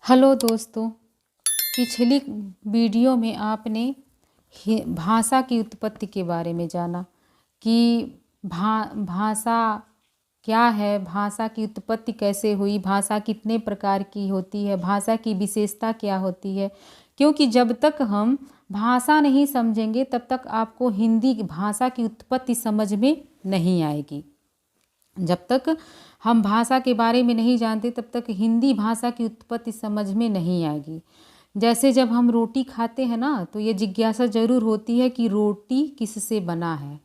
Hello दोस्तों, पिछली video में आपने भाषा की उत्पत्ति के बारे में जाना कि भाषा क्या है, भाषा की उत्पत्ति कैसे हुई, भाषा कितने प्रकार की होती है, भाषा की विशेषता क्या होती है। क्योंकि जब तक हम भाषा नहीं समझेंगे तब तक आपको हिंदी भाषा की उत्पत्ति समझ में नहीं आएगी। जब तक हम भाषा के बारे में नहीं जानते तब तक हिंदी भाषा की उत्पत्ति समझ में नहीं आएगी। जैसे जब हम रोटी खाते हैं ना, तो ये जिज्ञासा ज़रूर होती है कि रोटी किससे बना है।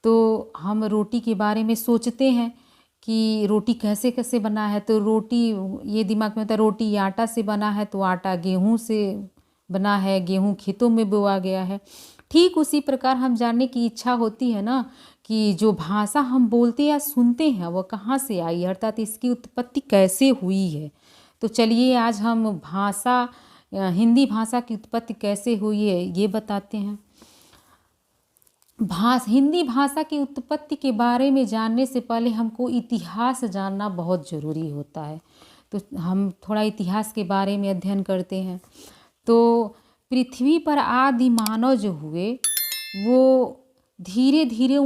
तो हम रोटी के बारे में सोचते हैं कि रोटी कैसे कैसे बना है। तो रोटी, ये दिमाग में होता है रोटी आटा से बना है, तो आटा गेहूं से बना है, गेहूं खेतों में बोआ गया है। ठीक उसी प्रकार हम जानने की इच्छा होती है ना कि जो भाषा हम बोलते या सुनते हैं वो कहाँ से आई, अर्थात इसकी उत्पत्ति कैसे हुई है। तो चलिए आज हम हिंदी भाषा की उत्पत्ति कैसे हुई है ये बताते हैं। हिंदी भाषा की उत्पत्ति के बारे में जानने से पहले हमको इतिहास जानना बहुत ज़रूरी होता है। तो हम थोड़ा इतिहास के बारे में अध्ययन करते हैं। तो पृथ्वी पर आदि मानव जो हुए वो धीरे धीरे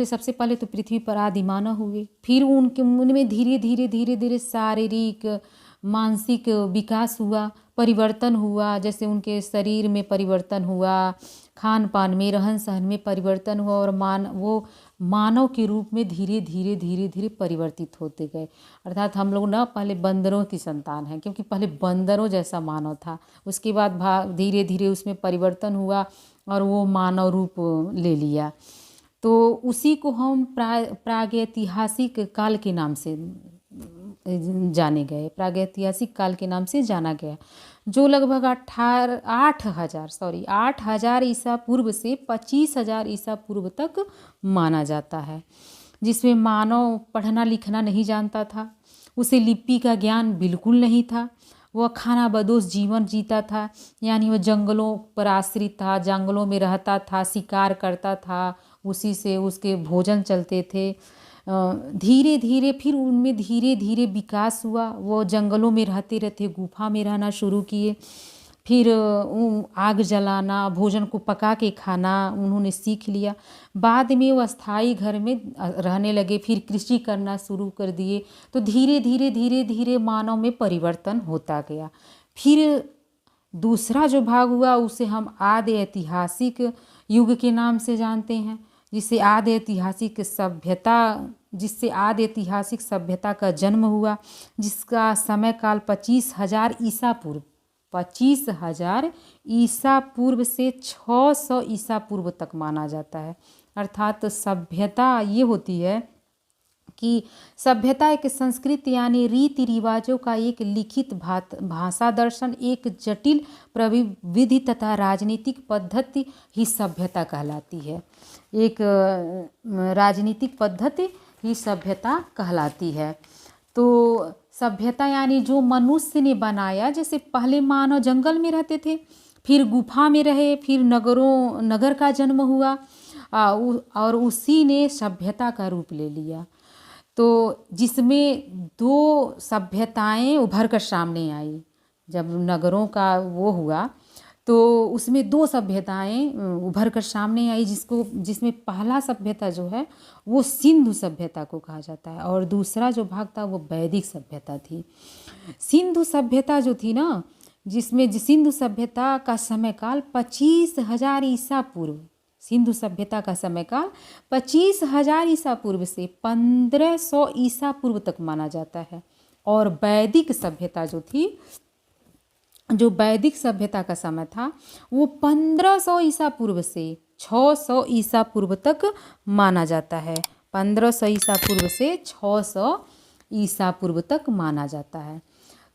सबसे पहले तो पृथ्वी पर आदि मानव हुए, फिर उनमें धीरे धीरे शारीरिक मानसिक विकास हुआ, परिवर्तन हुआ। जैसे उनके शरीर में परिवर्तन हुआ, खान पान में, रहन सहन में परिवर्तन हुआ और वो मानव के रूप में धीरे धीरे परिवर्तित होते गए। अर्थात हम लोग ना पहले बंदरों की संतान हैं, क्योंकि पहले बंदरों जैसा मानव था। उसके बाद धीरे धीरे उसमें परिवर्तन हुआ और वो मानव रूप ले लिया। तो उसी को हम प्रागैतिहासिक काल के नाम से जाने गए, प्रागैतिहासिक काल के नाम से जाना गया, जो लगभग 8,000 ईसा पूर्व से 25,000 ईसा पूर्व तक माना जाता है। जिसमें मानव पढ़ना लिखना नहीं जानता था, उसे लिपि का ज्ञान बिल्कुल नहीं था, वह खानाबदोश जीवन जीता था, यानी वह जंगलों पर आश्रित था, जंगलों में रहता था, शिकार करता था, उसी से उसके भोजन चलते थे। धीरे धीरे फिर उनमें धीरे धीरे विकास हुआ, वो जंगलों में रहते रहते गुफा में रहना शुरू किए। फिर आग जलाना, भोजन को पका के खाना उन्होंने सीख लिया। बाद में वो अस्थाई घर में रहने लगे, फिर कृषि करना शुरू कर दिए। तो धीरे धीरे मानव में परिवर्तन होता गया। फिर दूसरा जो भाग हुआ उसे हम आदि ऐतिहासिक युग के नाम से जानते हैं, जिससे आदि ऐतिहासिक सभ्यता का जन्म हुआ, जिसका समय काल 25,000 ईसा पूर्व 25,000 ईसा पूर्व से 600 ईसा पूर्व तक माना जाता है। अर्थात सभ्यता ये होती है कि सभ्यता एक संस्कृति यानी रीति रिवाजों का एक लिखित भाषा दर्शन, एक जटिल प्रविधि तथा राजनीतिक पद्धति ही सभ्यता कहलाती है। एक राजनीतिक पद्धति ही सभ्यता कहलाती है। तो सभ्यता यानी जो मनुष्य ने बनाया। जैसे पहले मानव जंगल में रहते थे, फिर गुफा में रहे, फिर नगर का जन्म हुआ और उसी ने सभ्यता का रूप ले लिया। तो जिसमें दो सभ्यताएं उभर कर सामने आई। जब नगरों का वो हुआ तो उसमें दो सभ्यताएं उभर कर सामने आई, जिसमें पहला सभ्यता जो है वो सिंधु सभ्यता को कहा जाता है, और दूसरा जो भाग था वो वैदिक सभ्यता थी। सिंधु सभ्यता जो थी ना, जिसमें सिंधु सभ्यता का समयकाल 25,000 ईसा पूर्व, सिंधु सभ्यता का समयकाल 25,000 ईसा पूर्व से 1500 ईसा पूर्व तक माना जाता है। और वैदिक सभ्यता जो वैदिक सभ्यता का समय था वो 1500 ईसा पूर्व से 600 ईसा पूर्व तक माना जाता है। 1500 ईसा पूर्व से 600 ईसा पूर्व तक माना जाता है।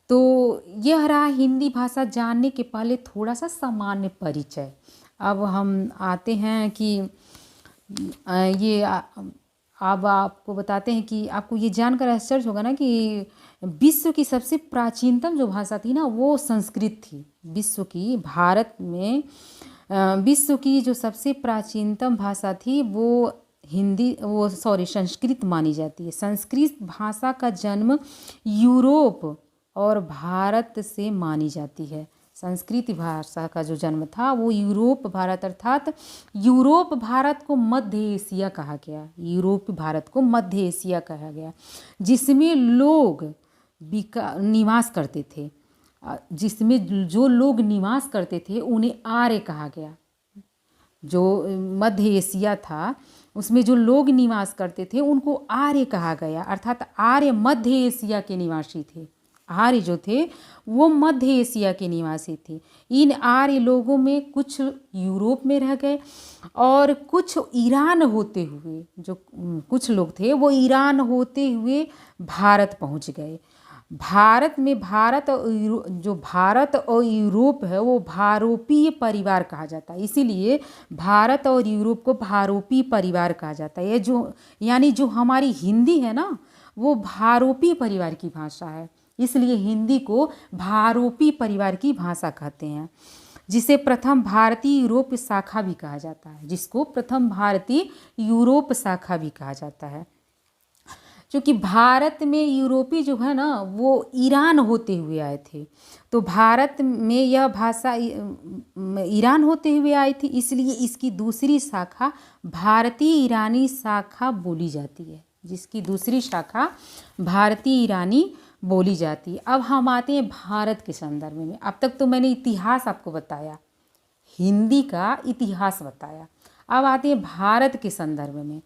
तो यह रहा हिंदी भाषा जानने के पहले थोड़ा सा सामान्य परिचय। अब हम आते हैं कि अब आपको बताते हैं कि आपको ये जानकर आश्चर्य होगा ना कि विश्व की सबसे प्राचीनतम जो भाषा थी ना वो संस्कृत थी। विश्व की जो सबसे प्राचीनतम भाषा थी वो संस्कृत मानी जाती है। संस्कृत भाषा का जन्म यूरोप और भारत से मानी जाती है। संस्कृत भाषा का जो जन्म था वो यूरोप भारत, अर्थात यूरोप भारत को मध्य एशिया कहा गया। यूरोप भारत को मध्य एशिया कहा गया, जिसमें लोग निवास करते थे। जिसमें जो लोग निवास करते थे उन्हें आर्य कहा गया। जो मध्य एशिया था उसमें जो लोग निवास करते थे उनको आर्य कहा गया, अर्थात आर्य मध्य एशिया के निवासी थे। आर्य जो थे वो मध्य एशिया के निवासी थे। इन आर्य लोगों में कुछ यूरोप में रह गए और कुछ ईरान होते हुए, जो कुछ लोग थे वो ईरान होते हुए भारत पहुंच गए। भारत में जो भारत और यूरोप है वो भारोपीय परिवार कहा जाता है। इसीलिए भारत और यूरोप को भारोपीय परिवार कहा जाता है। यानी जो हमारी हिंदी है ना वो भारोपीय परिवार की भाषा है, इसलिए हिंदी को भारोपीय परिवार की भाषा कहते हैं, जिसे प्रथम भारतीय यूरोप शाखा भी कहा जाता है। जिसको प्रथम भारतीय यूरोप शाखा भी कहा जाता है। क्योंकि भारत में यूरोपी जो है ना वो ईरान होते हुए आए थे, तो भारत में यह भाषा ईरान होते हुए आई थी, इसलिए इसकी दूसरी शाखा भारतीय ईरानी शाखा बोली जाती है। जिसकी दूसरी शाखा भारतीय ईरानी बोली जाती है। अब हम आते हैं भारत के संदर्भ में। अब तक तो मैंने इतिहास आपको बताया, हिंदी का इतिहास बताया। अब आते हैं भारत के संदर्भ में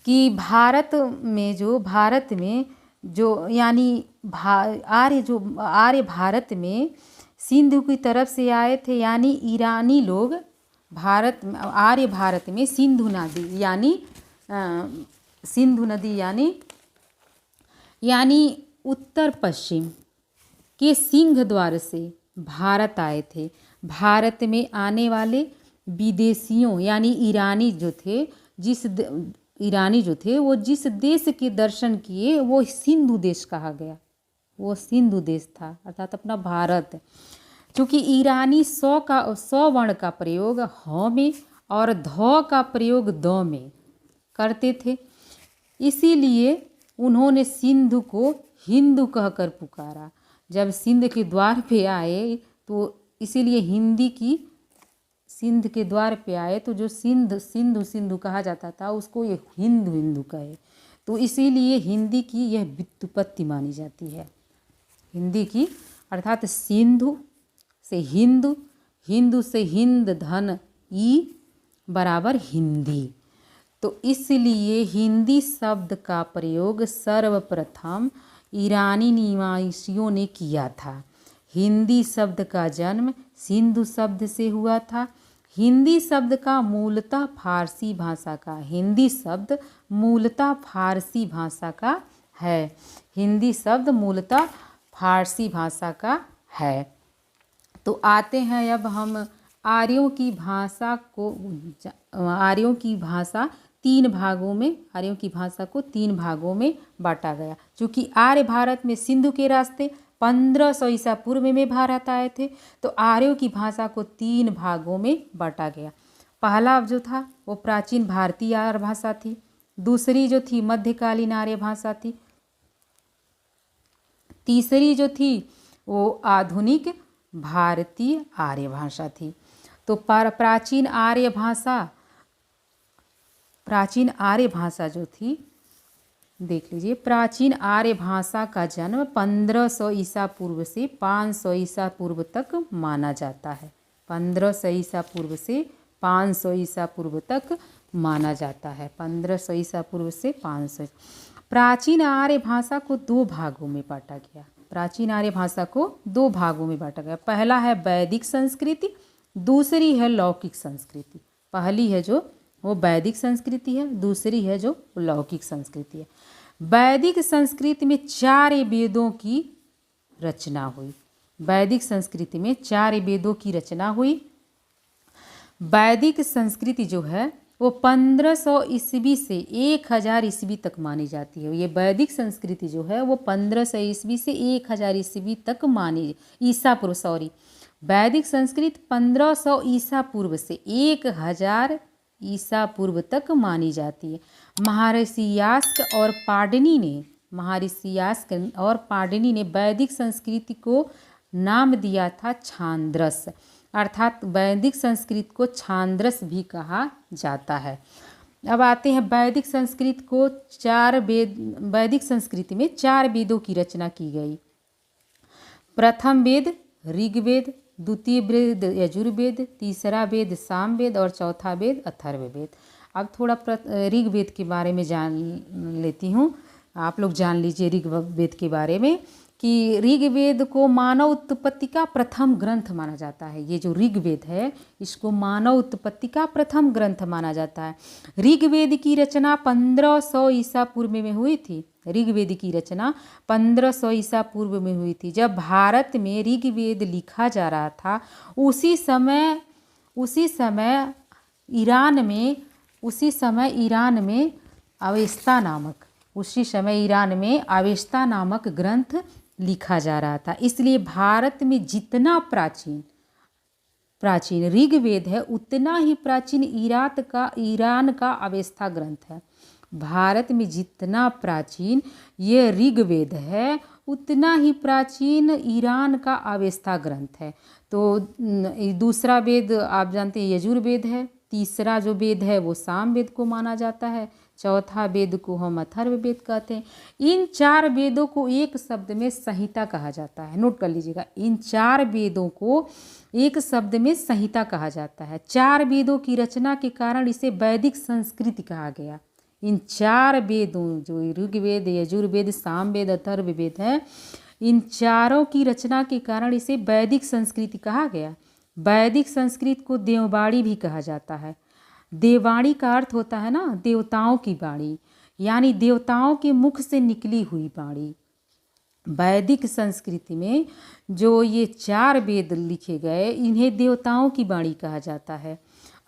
कि भारत में जो यानी आर्य भारत में सिंधु की तरफ से आए थे, यानी ईरानी लोग आर्य भारत में सिंधु नदी यानी उत्तर पश्चिम के सिंह द्वार से भारत आए थे। भारत में आने वाले विदेशियों यानी ईरानी जो थे वो जिस देश के दर्शन किए वो सिंधु देश कहा गया। वो सिंधु देश था, अर्थात अपना भारत। क्योंकि ईरानी सौ वर्ण का प्रयोग ह में और ध का प्रयोग द में करते थे, इसीलिए उन्होंने सिंधु को हिंदू कहकर पुकारा। जब सिंध के द्वार पे आए तो इसीलिए सिंध के द्वार पे आए तो जो सिंधु कहा जाता था उसको ये हिंदू कहे, तो इसीलिए हिंदी की यह व्युत्पत्ति मानी जाती है। हिंदी की अर्थात सिंधु से हिंदू, हिंदू से हिंद धन ई बराबर हिंदी। तो इसलिए हिंदी शब्द का प्रयोग सर्वप्रथम ईरानी निवासियों ने किया था। हिंदी शब्द का जन्म सिंधु शब्द से हुआ था। हिंदी शब्द का मूलतः फारसी भाषा का है। हिंदी शब्द मूलतः फारसी भाषा का है। तो आते हैं अब हम आर्यों की भाषा को तीन भागों में बांटा गया। चूँकि आर्य भारत में सिंधु के रास्ते 1500 ईसा पूर्व में भारत आए थे, तो आर्यों की भाषा को 3 भागों में बांटा गया। पहला जो था वो प्राचीन भारतीय आर्य भाषा थी, दूसरी जो थी मध्यकालीन आर्य भाषा थी, तीसरी जो थी वो आधुनिक भारतीय आर्य भाषा थी। तो प्राचीन आर्य भाषा जो थी, देख लीजिए, प्राचीन आर्य भाषा का जन्म 1500 ईसा पूर्व से 500 ईसा पूर्व तक माना जाता है। 1500 ईसा पूर्व से 500 ईसा पूर्व तक माना जाता है। 1500 ईसा पूर्व से 500। प्राचीन आर्य भाषा को 2 भागों में बांटा गया। पहला है वैदिक संस्कृति, दूसरी है लौकिक संस्कृति। पहली है जो वो वैदिक संस्कृति है, दूसरी है जो लौकिक संस्कृति है। वैदिक संस्कृति में 4 वेदों की रचना हुई। वैदिक संस्कृति जो है वो 1500 ईस्वी से 1000 ईस्वी तक मानी जाती है। ये वैदिक संस्कृति जो है वो 1500 ईस्वी से 1000 ईस्वी तक वैदिक संस्कृत 1500 ईसा पूर्व से 1000 ईसा पूर्व तक मानी जाती है। महर्षि यास्क और पाणिनि ने महर्षि यास्क और पाणिनि ने वैदिक संस्कृति को नाम दिया था छांदस, अर्थात वैदिक संस्कृत को छांदस भी कहा जाता है। अब आते हैं वैदिक संस्कृत को वैदिक संस्कृति में 4 वेदों की रचना की गई। प्रथम वेद ऋग्वेद, द्वितीय वेद यजुर्वेद, तीसरा वेद सामवेद और चौथा वेद अथर्ववेद। अब थोड़ा ऋग्वेद के बारे में जान लेती हूँ, आप लोग जान लीजिए ऋग्वेद के बारे में कि ऋग्वेद को मानव उत्पत्ति का प्रथम ग्रंथ माना जाता है। ये जो ऋग्वेद है इसको मानव उत्पत्ति का प्रथम ग्रंथ माना जाता है। ऋग्वेद की रचना 1500 ईसा पूर्व में हुई थी। ऋग्वेद की रचना 1500 ईसा पूर्व में हुई थी। जब भारत में ऋग्वेद लिखा जा रहा था उसी समय ईरान में अवेस्ता नामक ग्रंथ लिखा जा रहा था। इसलिए भारत में जितना प्राचीन ऋग्वेद है उतना ही प्राचीन ईरान का अवेस्ता ग्रंथ है। भारत में जितना प्राचीन ये ऋग्वेद है उतना ही प्राचीन ईरान का अवेस्ता ग्रंथ है। तो दूसरा वेद आप जानते हैं यजुर्वेद है, तीसरा जो वेद है वो सामवेद को माना जाता है, चौथा वेद को हम अथर्ववेद कहते हैं। इन 4 वेदों को एक शब्द में संहिता कहा जाता है। नोट कर लीजिएगा, इन 4 वेदों को एक शब्द में संहिता कहा जाता है। 4 वेदों की रचना के कारण इसे वैदिक संस्कृति कहा गया। इन 4 वेदों जो ऋग्वेद यजुर्वेद सामवेद अथर्ववेद है, इन चारों की रचना के कारण इसे वैदिक संस्कृति कहा गया। वैदिक संस्कृत को देववाणी भी कहा जाता है। देववाणी का अर्थ होता है ना देवताओं की वाणी, यानी देवताओं के मुख से निकली हुई वाणी। वैदिक संस्कृति में जो ये 4 वेद लिखे गए इन्हें देवताओं की वाणी कहा जाता है।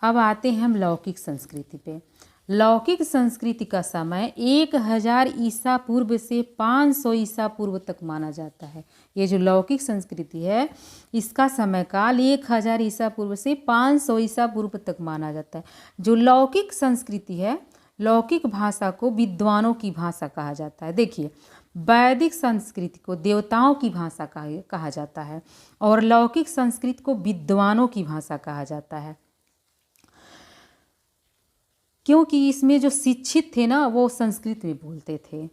अब आते हैं हम लौकिक संस्कृति पे। लौकिक संस्कृति का समय 1000 ईसा पूर्व से 500 ईसा पूर्व तक माना जाता है। ये जो लौकिक संस्कृति है इसका समय काल 1000 ईसा पूर्व से 500 ईसा पूर्व तक माना जाता है। जो लौकिक संस्कृति है, लौकिक भाषा को विद्वानों की भाषा कहा जाता है। देखिए, वैदिक संस्कृति को देवताओं की भाषा कहा जाता है और लौकिक संस्कृति को विद्वानों की भाषा कहा जाता है, क्योंकि इसमें जो शिक्षित थे ना वो संस्कृत में बोलते थे।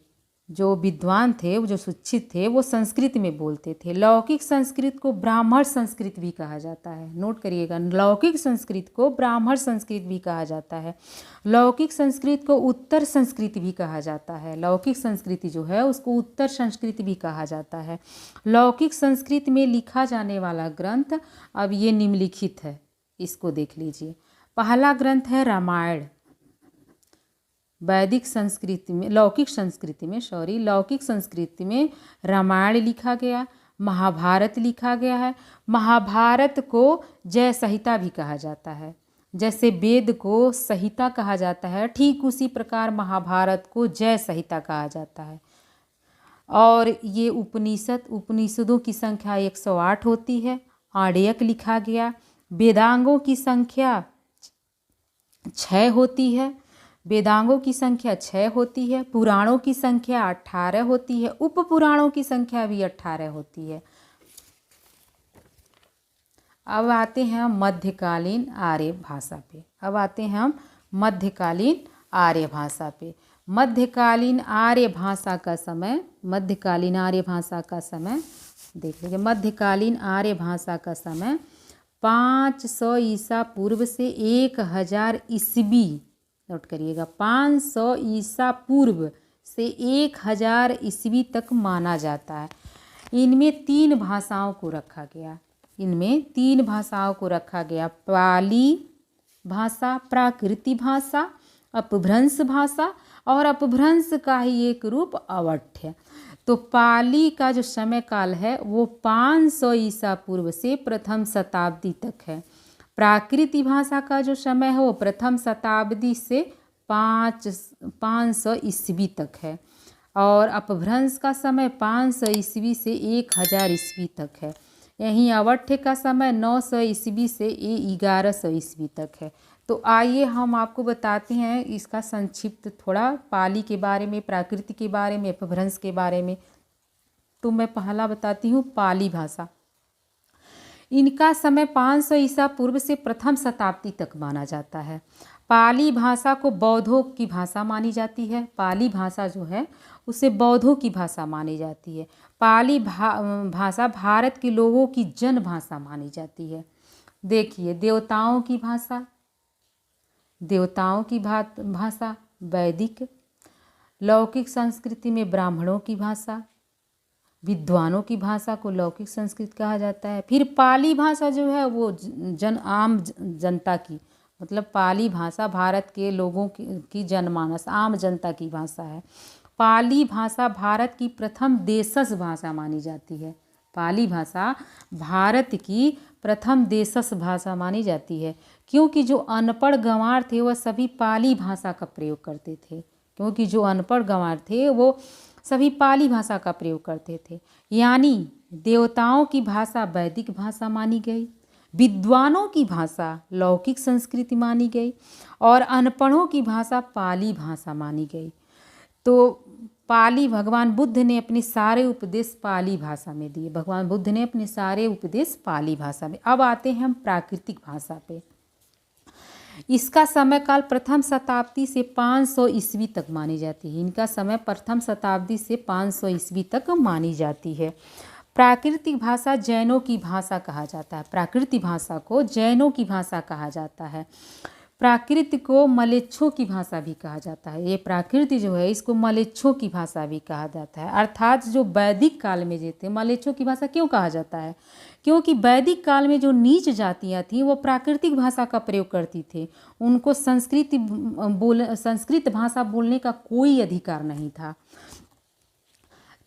जो विद्वान थे, वो जो शिक्षित थे वो संस्कृत में बोलते थे। लौकिक संस्कृत को ब्राह्मण संस्कृत भी कहा जाता है। नोट करिएगा, लौकिक संस्कृत को ब्राह्मण संस्कृत भी कहा जाता है। लौकिक संस्कृत को उत्तर संस्कृत भी कहा जाता है। लौकिक संस्कृति जो है उसको उत्तर संस्कृत भी कहा जाता है। लौकिक संस्कृत में लिखा जाने वाला ग्रंथ अब ये निम्नलिखित है, इसको देख लीजिए। पहला ग्रंथ है रामायण। लौकिक संस्कृति में रामायण लिखा गया, महाभारत लिखा गया है। महाभारत को जय संहिता भी कहा जाता है। जैसे वेद को संहिता कहा जाता है, ठीक उसी प्रकार महाभारत को जय संहिता कहा जाता है। और ये उपनिषदों की संख्या 108 होती है। आर्यक लिखा गया। वेदांगों की संख्या 6 होती है। पुराणों की संख्या 18 होती है। उप पुराणों की संख्या भी 18 होती है। अब आते हैं हम मध्यकालीन आर्य भाषा पे। मध्यकालीन आर्य भाषा का समय देख लीजिए। मध्यकालीन आर्य भाषा का समय 500 ईसा पूर्व से 1000 ईस्वी, नोट करिएगा, 500 ईसा पूर्व से 1000 ईस्वी तक माना जाता है। इनमें 3 भाषाओं को रखा गया। पाली भाषा, प्राकृति भाषा, अपभ्रंश भाषा और अपभ्रंश का ही एक रूप अवध्य। तो पाली का जो समय काल है वो 500 ईसा पूर्व से प्रथम शताब्दी तक है। प्राकृति भाषा का जो समय है वो प्रथम शताब्दी से 500 ईस्वी तक है। और अपभ्रंश का समय 500 ईस्वी से 1000 ईस्वी तक है। यहीं अवध्य का समय 900 ईस्वी से 1100 ईस्वी तक है। तो आइए हम आपको बताते हैं इसका संक्षिप्त थोड़ा पाली के बारे में, प्राकृत के बारे में, अपभ्रंश के बारे में। तो मैं पहला बताती हूँ पाली भाषा। इनका समय 500 ईसा पूर्व से प्रथम शताब्दी तक माना जाता है। पाली भाषा को बौद्धों की भाषा मानी जाती है। पाली भाषा जो है उसे बौद्धों की भाषा मानी जाती है। पाली भाषा भारत के लोगों की जन भाषा मानी जाती है। देखिए, देवताओं की भाषा, देवताओं की भाषा वैदिक, लौकिक संस्कृति में ब्राह्मणों की भाषा, विद्वानों की भाषा को लौकिक संस्कृत कहा जाता है। फिर पाली भाषा जो है वो आम जनता की, मतलब पाली भाषा भारत के लोगों की जनमानस आम जनता की भाषा है। पाली भाषा भारत की प्रथम देशज भाषा मानी जाती है। पाली भाषा भारत की प्रथम देशज भाषा मानी जाती है, क्योंकि जो अनपढ़ गंवार थे वह सभी पाली भाषा का प्रयोग करते थे। क्योंकि जो अनपढ़ गंवार थे वो सभी पाली भाषा का प्रयोग करते थे। यानी देवताओं की भाषा वैदिक भाषा मानी गई, विद्वानों की भाषा लौकिक संस्कृति मानी गई और अनपढ़ों की भाषा पाली भाषा मानी गई। तो पाली भगवान बुद्ध ने अपने सारे उपदेश पाली भाषा में दिए। भगवान बुद्ध ने अपने सारे उपदेश पाली भाषा में। अब आते हैं हम प्राकृतिक भाषा पे। इसका समय काल प्रथम शताब्दी से 500 ईस्वी तक मानी जाती है। इनका समय प्रथम शताब्दी से 500 ईस्वी तक मानी जाती है। प्राकृतिक भाषा जैनों की भाषा कहा जाता है। प्राकृतिक भाषा को जैनों की भाषा कहा जाता है। प्राकृत को मलेच्छों की भाषा भी कहा जाता है। ये प्राकृति जो है इसको मलेच्छों की भाषा भी कहा जाता है। अर्थात जो वैदिक काल में जो थे, मलेच्छों की भाषा क्यों कहा जाता है? क्योंकि वैदिक काल में जो नीच जातियाँ थीं वो प्राकृतिक भाषा का प्रयोग करती थी। उनको संस्कृत भाषा बोलने का कोई अधिकार नहीं था।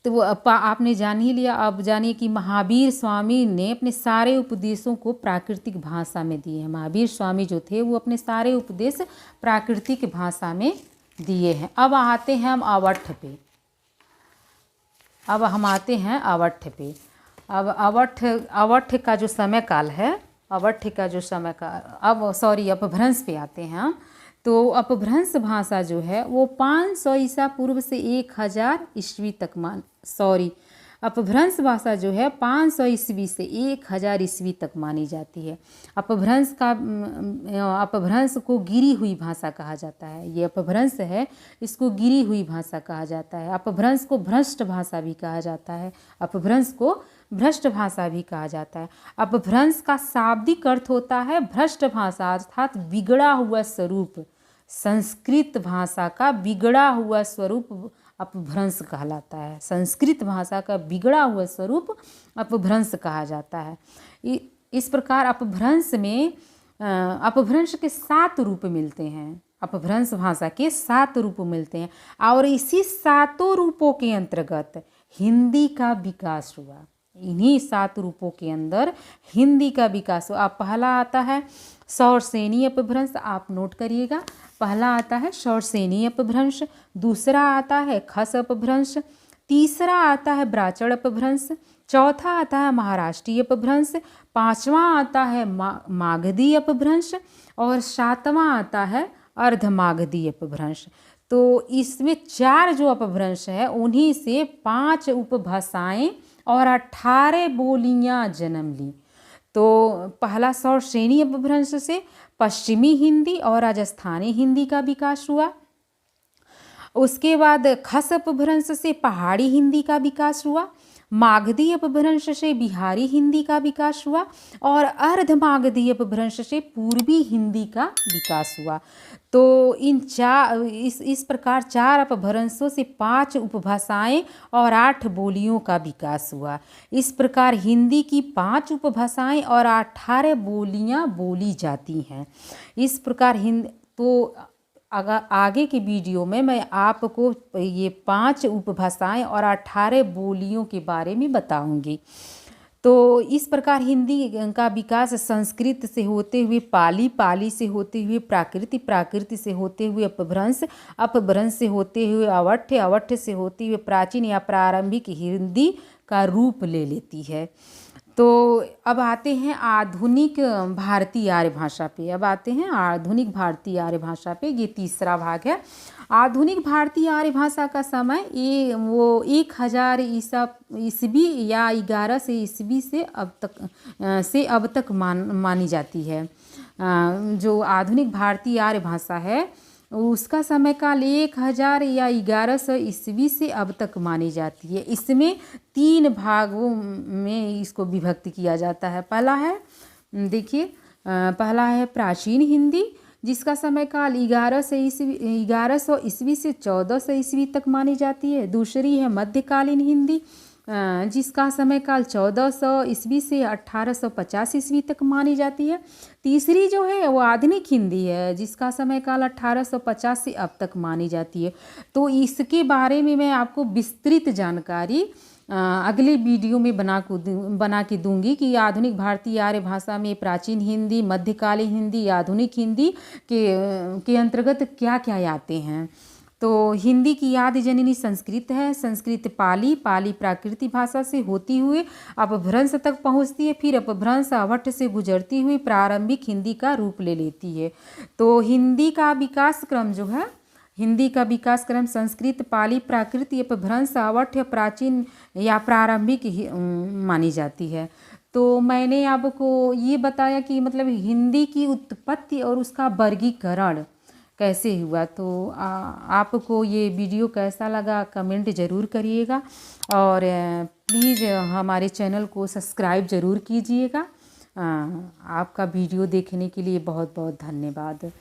तो वो आपने जान ही लिया। अब जानिए कि महावीर स्वामी ने अपने सारे उपदेशों को प्राकृतिक भाषा में दिए हैं। महावीर स्वामी जो थे वो अपने सारे उपदेश प्राकृतिक भाषा में दिए हैं। अब आते हैं हम अवठ पे। अब हम आते हैं अवठ पे। अब अवठ का जो समय काल है, अवठ का जो समय काल, अपभ्रंश पे आते हैं हम। तो अपभ्रंश भाषा जो है वो 500 ईसा पूर्व से 1000 ईस्वी तक अपभ्रंश भाषा जो है 500 ईस्वी से 1000 ईस्वी तक मानी जाती है। अपभ्रंश को गिरी हुई भाषा कहा जाता है। ये अपभ्रंश है, इसको गिरी हुई भाषा कहा जाता है। अपभ्रंश को भ्रष्ट भाषा भी कहा जाता है। अपभ्रंश को भ्रष्ट भाषा भी कहा जाता है। अपभ्रंश का शाब्दिक अर्थ होता है भ्रष्ट भाषा, अर्थात बिगड़ा हुआ स्वरूप। संस्कृत भाषा का बिगड़ा हुआ स्वरूप अपभ्रंश कहलाता है। संस्कृत भाषा का बिगड़ा हुआ स्वरूप अपभ्रंश कहा जाता है। इस प्रकार अपभ्रंश के 7 रूप मिलते हैं। अपभ्रंश भाषा के 7 रूप मिलते हैं और इसी 7 रूपों के अंतर्गत हिंदी का विकास हुआ। इन्हीं 7 रूपों के अंदर हिंदी का विकास हुआ। अब पहला आता है शौरसेनी अपभ्रंश, आप नोट करिएगा। पहला आता है शौरसेनी अपभ्रंश, दूसरा आता है खस अपभ्रंश, तीसरा आता है ब्राचड़ अपभ्रंश, चौथा आता है महाराष्ट्रीय अपभ्रंश, पांचवा आता है मागधी अपभ्रंश और सातवां आता है अर्धमागधी अपभ्रंश। तो इसमें 4 जो अपभ्रंश है उन्हीं से 5 उपभाषाएं और 18 बोलियां जन्म ली। तो पहला शौरसेनी अपभ्रंश से पश्चिमी हिंदी और राजस्थानी हिंदी का विकास हुआ। उसके बाद खस अपभ्रंश से पहाड़ी हिंदी का विकास हुआ। मागधी अपभ्रंश से बिहारी हिंदी का विकास हुआ और अर्धमागधी अपभ्रंश से पूर्वी हिंदी का विकास हुआ। तो इस प्रकार 4 अपभ्रंशों से 5 उपभाषाएं और 8 बोलियों का विकास हुआ। इस प्रकार हिंदी की 5 उपभाषाएं और 18 बोलियां बोली जाती हैं। इस प्रकार तो आगे के वीडियो में मैं आपको ये 5 उपभाषाएं और 18 बोलियों के बारे में बताऊंगी। तो इस प्रकार हिंदी का विकास संस्कृत से होते हुए पाली, पाली से होते हुए प्राकृत, प्राकृत से होते हुए अपभ्रंश, अपभ्रंश से होते हुए अवठ, अवठ से होते हुए प्राचीन या प्रारंभिक हिंदी का रूप ले लेती है। तो तो अब आते हैं आधुनिक भारतीय आर्य भाषा पे। अब आते हैं आधुनिक भारतीय आर्य भाषा पे। ये तीसरा भाग है। आधुनिक भारतीय आर्य भाषा का समय ये वो 1000 ईस्वी या 1100 ईस्वी से अब तक मानी जाती है। जो आधुनिक भारतीय आर्य भाषा है उसका समय काल 1000 या 1100 ईस्वी से अब तक मानी जाती है। इसमें 3 भागों में इसको विभक्त किया जाता है। पहला है, देखिए, पहला है प्राचीन हिंदी, जिसका समय काल 1100 ईस्वी से 1400 ईस्वी तक मानी जाती है। दूसरी है मध्यकालीन हिंदी, जिसका समय काल 1400 ईस्वी से 1850 ईस्वी तक मानी जाती है। तीसरी जो है वो आधुनिक हिंदी है, जिसका समय काल 1850 से अब तक मानी जाती है। तो इसके बारे में मैं आपको विस्तृत जानकारी अगले वीडियो में बना के दूंगी कि आधुनिक भारतीय आर्य भाषा में प्राचीन हिंदी, मध्यकालीन हिंदी, आधुनिक हिंदी के अंतर्गत क्या क्या आते हैं। तो हिंदी की आदि जननी संस्कृत है। संस्कृत पाली प्राकृतिक भाषा से होती हुई अपभ्रंश तक पहुंचती है, फिर अपभ्रंश अवठ से गुजरती हुई प्रारंभिक हिंदी का रूप ले लेती है। तो हिंदी का विकास क्रम जो है, हिंदी का विकास क्रम संस्कृत, पाली, प्राकृत, अपभ्रंश, अवठ, प्राचीन या प्रारंभिक मानी जाती है। तो मैंने आपको ये बताया कि मतलब हिंदी की उत्पत्ति और उसका वर्गीकरण कैसे हुआ। तो आपको ये वीडियो कैसा लगा कमेंट ज़रूर करिएगा, और प्लीज़ हमारे चैनल को सब्सक्राइब ज़रूर कीजिएगा। आपका वीडियो देखने के लिए बहुत बहुत धन्यवाद।